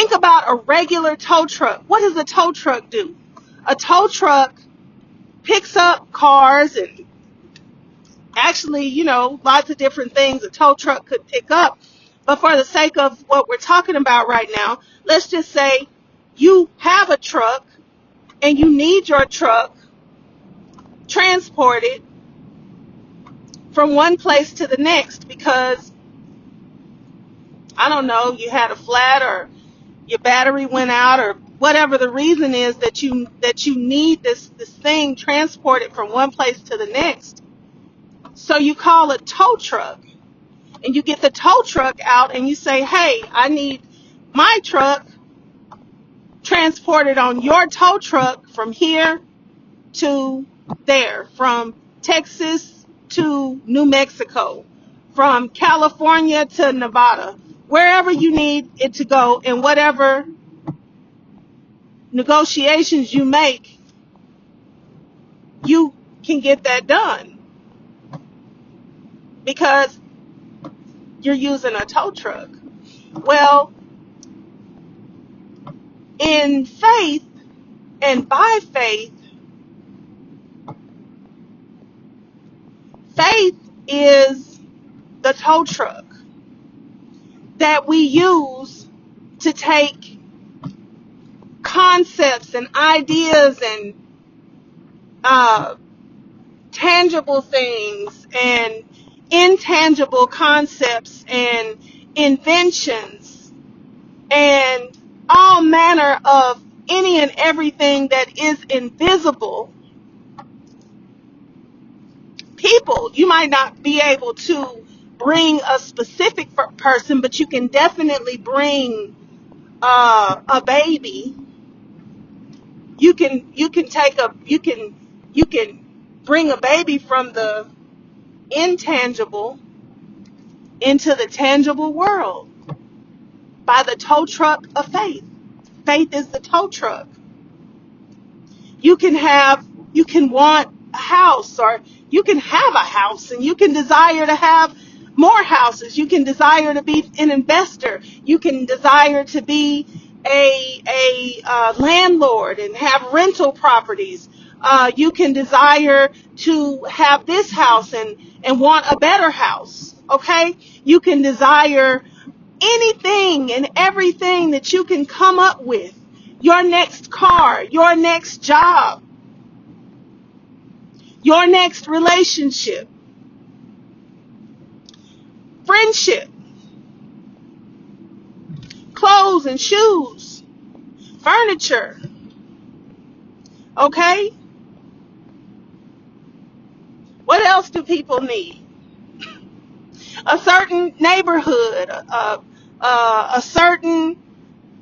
Think about a regular tow truck. What does a tow truck do? A tow truck picks up cars and actually, lots of different things a tow truck could pick up. But for the sake of what we're talking about right now, let's just say you have a truck and you need your truck transported from one place to the next because, I don't know, you had a flat or your battery went out or whatever the reason is that you need this thing transported from one place to the next. So you call a tow truck and you get the tow truck out and you say, hey, I need my truck transported on your tow truck from here to there, from Texas to New Mexico, from California to Nevada, wherever you need it to go, and whatever negotiations you make, you can get that done because you're using a tow truck. Well, in faith and by faith, faith is the tow truck that we use to take concepts and ideas and tangible things and intangible concepts and inventions and all manner of any and everything that is invisible. People, you might not be able to bring a specific person, but you can definitely bring a baby. You can bring a baby from the intangible into the tangible world by the tow truck of faith. Faith is the tow truck. You can want a house, or you can have a house and you can desire to have more houses. You can desire to be an investor. You can desire to be a landlord and have rental properties. You can desire to have this house and want a better house. Okay? You can desire anything and everything that you can come up with. Your next car, your next job, your next relationship, friendship, clothes and shoes, furniture. Okay? What else do people need? A certain neighborhood, a certain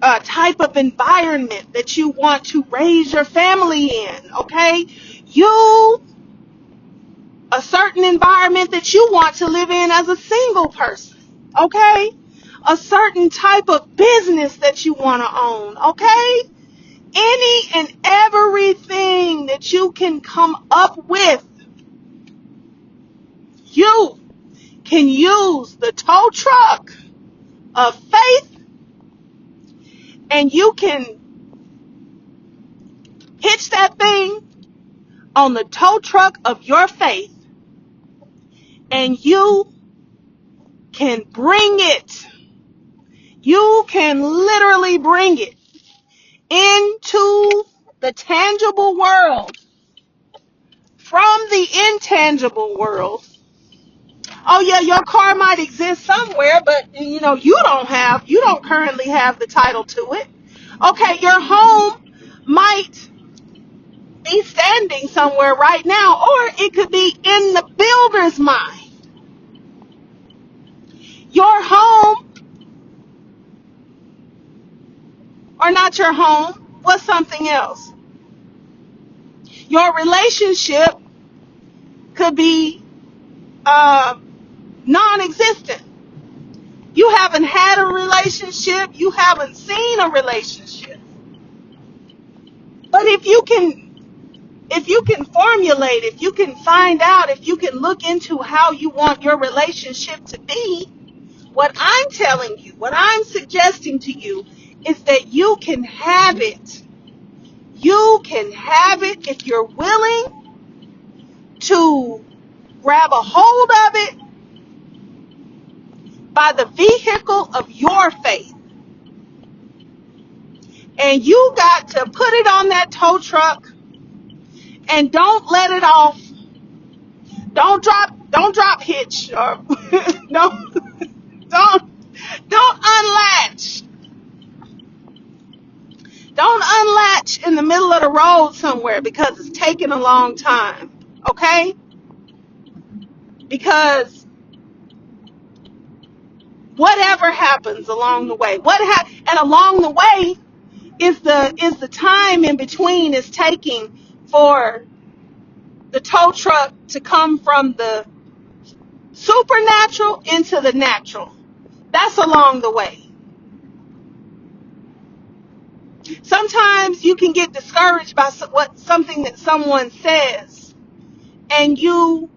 type of environment that you want to raise your family in. Okay? A certain environment that you want to live in as a single person. Okay? A certain type of business that you want to own. Okay? Any and everything that you can come up with, you can use the tow truck of faith, and you can hitch that thing on the tow truck of your faith, and you can bring it. You can literally bring it into the tangible world from the intangible world. Oh yeah, your car might exist somewhere, but you don't currently have the title to it. Okay, your home might be standing somewhere right now, or it could be in the builder's mind. Your home, or not your home, what's something else? Your relationship could be non-existent. You haven't had a relationship. You haven't seen a relationship. But if you can formulate, if you can find out, if you can look into how you want your relationship to be, what I'm telling you, what I'm suggesting to you is that you can have it. You can have it if you're willing to grab a hold of it by the vehicle of your faith. And you got to put it on that tow truck and don't let it off. Don't drop hitch or don't unlatch. Don't unlatch in the middle of the road somewhere because it's taking a long time. Okay? Because whatever happens along the way, and along the way is the time in between is taking for the tow truck to come from the supernatural into the natural. That's along the way. Sometimes you can get discouraged by something that someone says, and you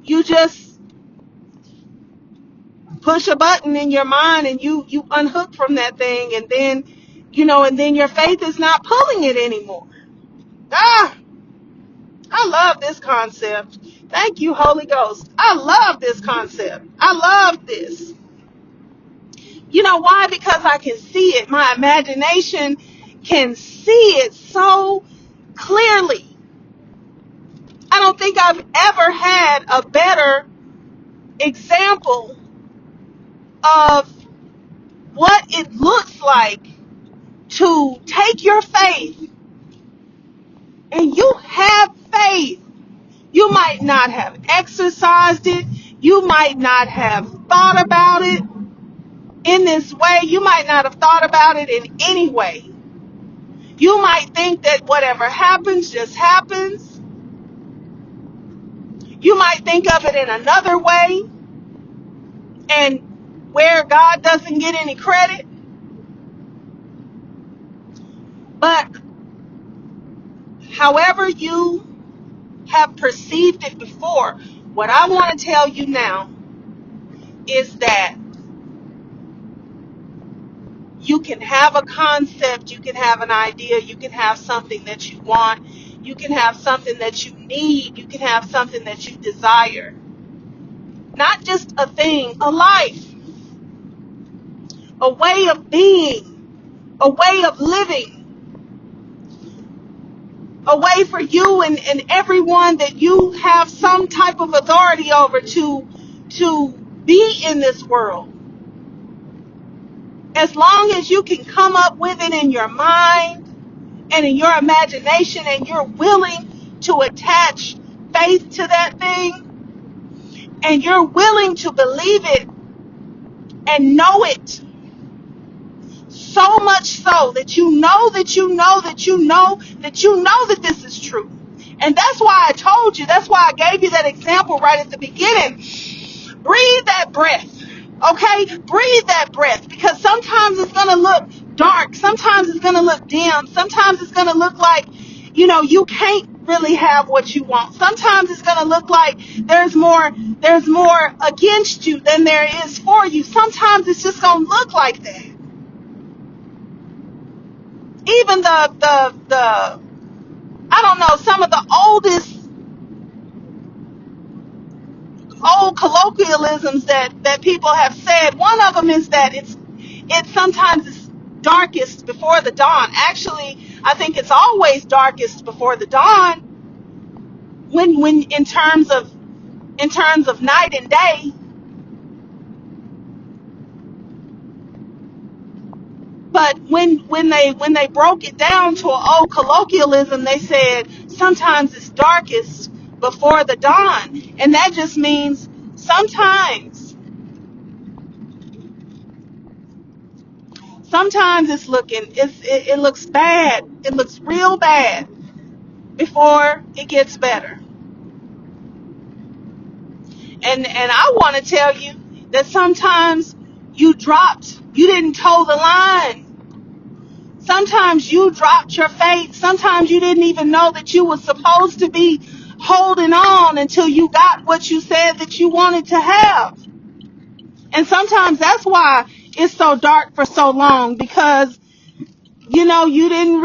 just push a button in your mind and you unhook from that thing, and then your faith is not pulling it anymore. I love this concept. Thank you, Holy Ghost. I love this concept. I love this. You know why? Because I can see it. My imagination can see it so clearly. I don't think I've ever had a better example of what it looks like to take your faith, and you have faith. You might not have exercised it. You might not have thought about it in this way. You might not have thought about it in any way. You might think that whatever happens just happens. You might think of it in another way, and where God doesn't get any credit. But however you have perceived it before, what I want to tell you now is that you can have a concept, you can have an idea, you can have something that you want, you can have something that you need, you can have something that you desire. Not just a thing, a life, a way of being, a way of living, a way for you and everyone that you have some type of authority over to be in this world. As long as you can come up with it in your mind and in your imagination, and you're willing to attach faith to that thing, and you're willing to believe it and know it so much so that you know that this is true. And that's why I told you, that's why I gave you that example right at the beginning. Breathe that breath. Okay? Breathe that breath, because sometimes it's going to look dark. Sometimes it's going to look dim. Sometimes it's going to look like, you can't really have what you want. Sometimes it's going to look like there's more against you than there is for you. Sometimes it's just going to look like that. Even the I don't know, some of the old colloquialisms that people have said. One of them is that it's sometimes it's darkest before the dawn. Actually, I think it's always darkest before the dawn, when in terms of night and day. But when they broke it down to an old colloquialism, they said sometimes it's darkest before the dawn, and that just means sometimes it looks bad. It looks real bad before it gets better. And I want to tell you that sometimes you didn't toe the line. Sometimes you dropped your faith. Sometimes you didn't even know that you were supposed to be holding on until you got what you said that you wanted to have. And sometimes that's why it's so dark for so long because, you didn't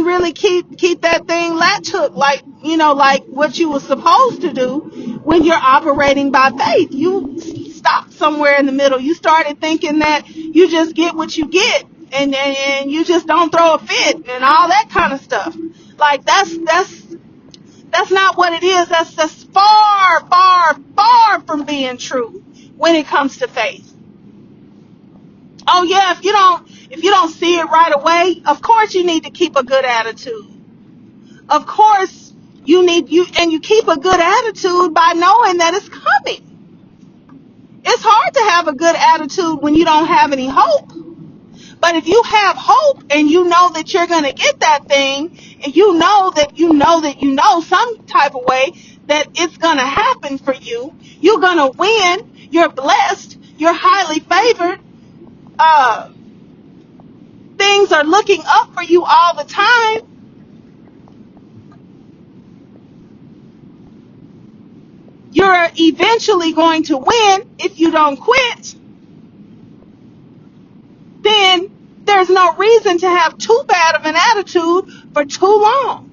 really keep that thing latch hook like, like what you were supposed to do when you're operating by faith. You stopped somewhere in the middle. You started thinking that you just get what you get, and you just don't throw a fit and all that kind of stuff. Like that's not what it is. That's far, far, far from being true when it comes to faith. Oh yeah, if you don't see it right away, of course you need to keep a good attitude. Of course you keep a good attitude by knowing that it's coming. It's hard to have a good attitude when you don't have any hope. But if you have hope and you know that you're going to get that thing, and you know some type of way that it's going to happen for you, you're going to win, you're blessed, you're highly favored, uh, things are looking up for you all the time, you're eventually going to win if you don't quit, then there's no reason to have too bad of an attitude for too long.